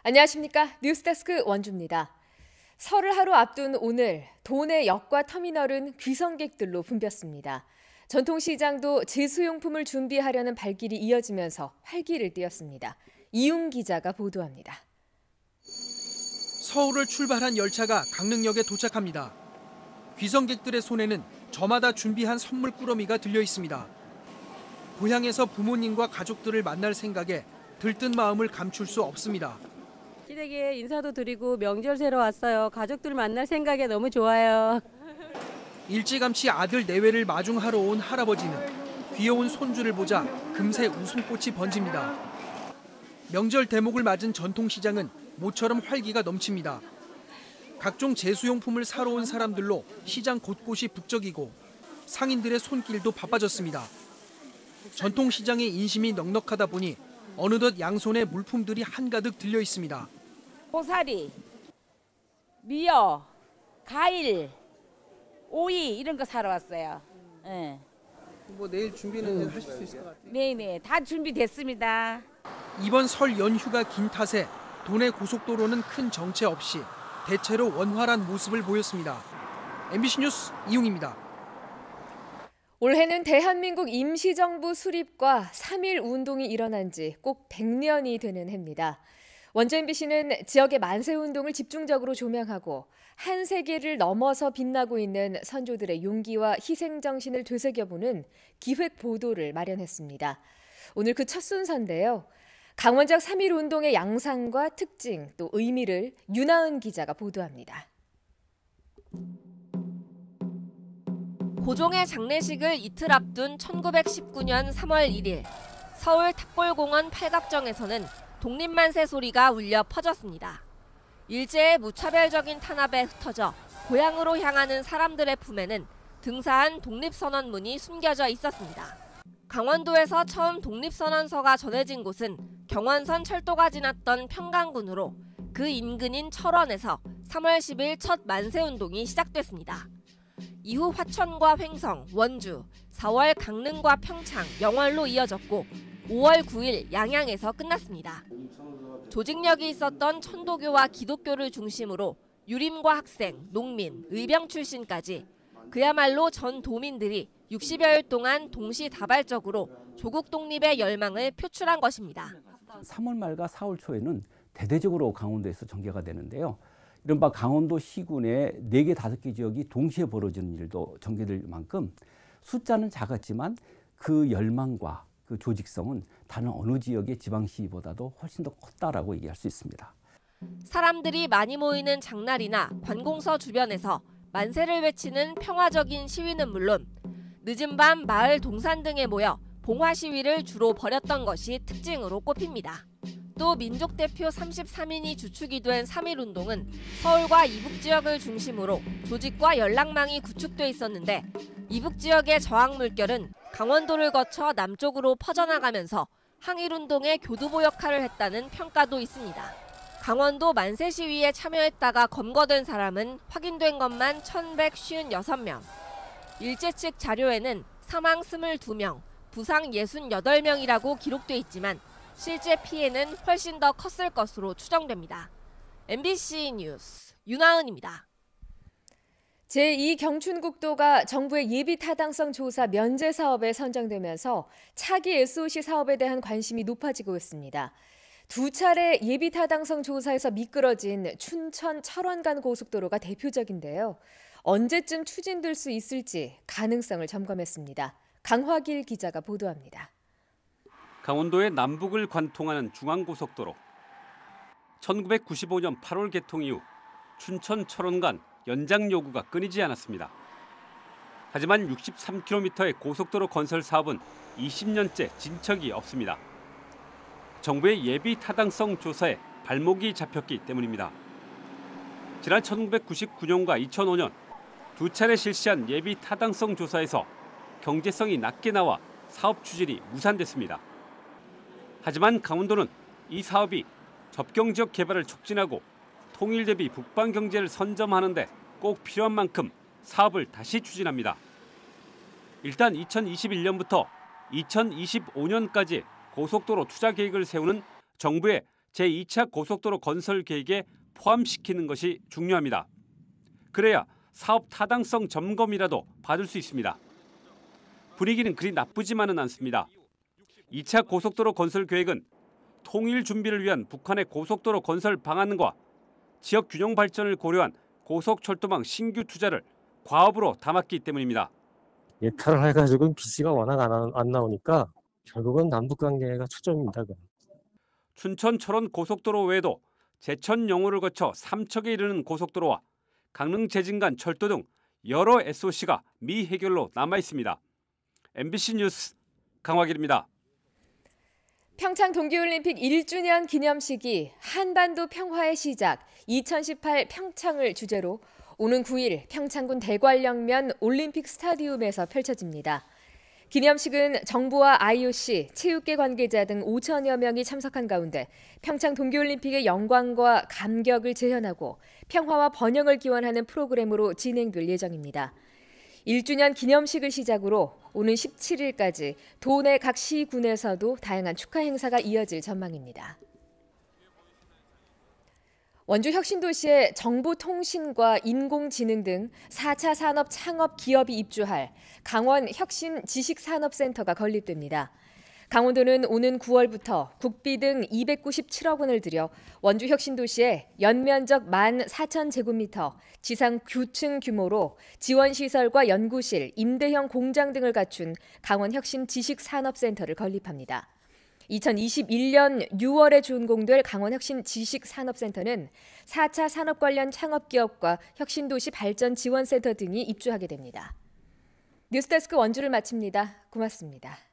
안녕하십니까. 뉴스데스크 원주입니다. 설을 하루 앞둔 오늘 도내 역과 터미널은 귀성객들로 붐볐습니다. 전통시장도 제수용품을 준비하려는 발길이 이어지면서 활기를 띠었습니다. 이웅 기자가 보도합니다. 서울을 출발한 열차가 강릉역에 도착합니다. 귀성객들의 손에는 저마다 준비한 선물 꾸러미가 들려 있습니다. 고향에서 부모님과 가족들을 만날 생각에 들뜬 마음을 감출 수 없습니다. 시댁에 인사도 드리고 명절 새러 왔어요. 가족들 만날 생각에 너무 좋아요. 일찌감치 아들 내외를 마중하러 온 할아버지는 귀여운 손주를 보자 금세 웃음꽃이 번집니다. 명절 대목을 맞은 전통시장은 모처럼 활기가 넘칩니다. 각종 제수용품을 사러 온 사람들로 시장 곳곳이 북적이고 상인들의 손길도 바빠졌습니다. 전통시장의 인심이 넉넉하다 보니 어느덧 양손에 물품들이 한가득 들려 있습니다. 고사리, 미어, 과일, 오이 이런 거 사러 왔어요. 네. 내일 준비는 하실 수 있을 것 같아요? 네네, 다 준비됐습니다. 이번 설 연휴가 긴 탓에 도내 고속도로는 큰 정체 없이 대체로 원활한 모습을 보였습니다. MBC 뉴스 이웅입니다. 올해는 대한민국 임시정부 수립과 3.1 운동이 일어난 지 꼭 100년이 되는 해입니다. 원주 MBC는 지역의 만세운동을 집중적으로 조명하고 한 세기를 넘어서 빛나고 있는 선조들의 용기와 희생정신을 되새겨보는 기획 보도를 마련했습니다. 오늘 그 첫 순서인데요. 강원적 3.1 운동의 양상과 특징 또 의미를 윤하은 기자가 보도합니다. 고종의 장례식을 이틀 앞둔 1919년 3월 1일 서울 탑골공원 팔각정에서는 독립만세 소리가 울려 퍼졌습니다. 일제의 무차별적인 탄압에 흩어져 고향으로 향하는 사람들의 품에는 등사한 독립선언문이 숨겨져 있었습니다. 강원도에서 처음 독립선언서가 전해진 곳은 경원선 철도가 지났던 평강군으로 그 인근인 철원에서 3월 10일 첫 만세운동이 시작됐습니다. 이후 화천과 횡성, 원주, 4월 강릉과 평창, 영월로 이어졌고 5월 9일 양양에서 끝났습니다. 조직력이 있었던 천도교와 기독교를 중심으로 유림과 학생, 농민, 의병 출신까지 그야말로 전 도민들이 60여일 동안 동시다발적으로 조국 독립의 열망을 표출한 것입니다. 3월 말과 4월 초에는 대대적으로 강원도에서 전개가 되는데요. 이른바 강원도 시군의 4개, 5개 지역이 동시에 벌어지는 일도 전개될 만큼 숫자는 작았지만 그 열망과 그 조직성은 다른 어느 지역의 지방시보다도 훨씬 더 컸다라고 얘기할 수 있습니다. 사람들이 많이 모이는 장날이나 관공서 주변에서 만세를 외치는 평화적인 시위는 물론 늦은 밤 마을 동산 등에 모여 봉화 시위를 주로 벌였던 것이 특징으로 꼽힙니다. 또 민족대표 33인이 주축이 된 3.1 운동은 서울과 이북 지역을 중심으로 조직과 연락망이 구축돼 있었는데 이북 지역의 저항 물결은 강원도를 거쳐 남쪽으로 퍼져나가면서 항일 운동의 교두보 역할을 했다는 평가도 있습니다. 강원도 만세 시위에 참여했다가 검거된 사람은 확인된 것만 1,156명. 일제 측 자료에는 사망 22명, 부상 68명이라고 기록돼 있지만 실제 피해는 훨씬 더 컸을 것으로 추정됩니다. MBC 뉴스 윤하은입니다. 제2경춘국도가 정부의 예비타당성 조사 면제 사업에 선정되면서 차기 SOC 사업에 대한 관심이 높아지고 있습니다. 2차례 예비타당성 조사에서 미끄러진 춘천 철원 간 고속도로가 대표적인데요. 언제쯤 추진될 수 있을지 가능성을 점검했습니다. 강화길 기자가 보도합니다. 강원도의 남북을 관통하는 중앙고속도로. 1995년 8월 개통 이후 춘천 철원 간 연장 요구가 끊이지 않았습니다. 하지만 63km의 고속도로 건설 사업은 20년째 진척이 없습니다. 정부의 예비 타당성 조사에 발목이 잡혔기 때문입니다. 지난 1999년과 2005년 2차례 실시한 예비 타당성 조사에서 경제성이 낮게 나와 사업 추진이 무산됐습니다. 하지만 강원도는 이 사업이 접경지역 개발을 촉진하고 통일 대비 북방 경제를 선점하는 데 꼭 필요한 만큼 사업을 다시 추진합니다. 일단 2021년부터 2025년까지 고속도로 투자 계획을 세우는 정부의 제2차 고속도로 건설 계획에 포함시키는 것이 중요합니다. 그래야 사업 타당성 점검이라도 받을 수 있습니다. 분위기는 그리 나쁘지만은 않습니다. 2차 고속도로 건설 계획은 통일 준비를 위한 북한의 고속도로 건설 방안과 지역 균형 발전을 고려한 고속철도망 신규 투자를 과업으로 담았기 때문입니다. 예타를 해가지고 비씨가 워낙 안 나오니까 결국은 남북관계가 초점입니다. 춘천 철원 고속도로 외에도 제천 영호를 거쳐 삼척에 이르는 고속도로와 강릉 제진간 철도 등 여러 SOC가 미해결로 남아 있습니다. MBC 뉴스 강화길입니다. 평창 동계올림픽 1주년 기념식이 한반도 평화의 시작 2018 평창을 주제로 오는 9일 평창군 대관령면 올림픽 스타디움에서 펼쳐집니다. 기념식은 정부와 IOC, 체육계 관계자 등 5천여 명이 참석한 가운데 평창 동계올림픽의 영광과 감격을 재현하고 평화와 번영을 기원하는 프로그램으로 진행될 예정입니다. 1주년 기념식을 시작으로 오는 17일까지 도내 각 시군에서도 다양한 축하 행사가 이어질 전망입니다. 원주 혁신도시에 정보통신과 인공지능 등 4차 산업 창업 기업이 입주할 강원 혁신지식산업센터가 건립됩니다. 강원도는 오는 9월부터 국비 등 297억 원을 들여 원주 혁신도시에 연면적 14,000제곱미터, 지상 9층 규모로 지원시설과 연구실, 임대형 공장 등을 갖춘 강원 혁신지식산업센터를 건립합니다. 2021년 6월에 준공될 강원혁신지식산업센터는 4차 산업 관련 창업기업과 혁신도시 발전지원센터 등이 입주하게 됩니다. 뉴스데스크 원주를 마칩니다. 고맙습니다.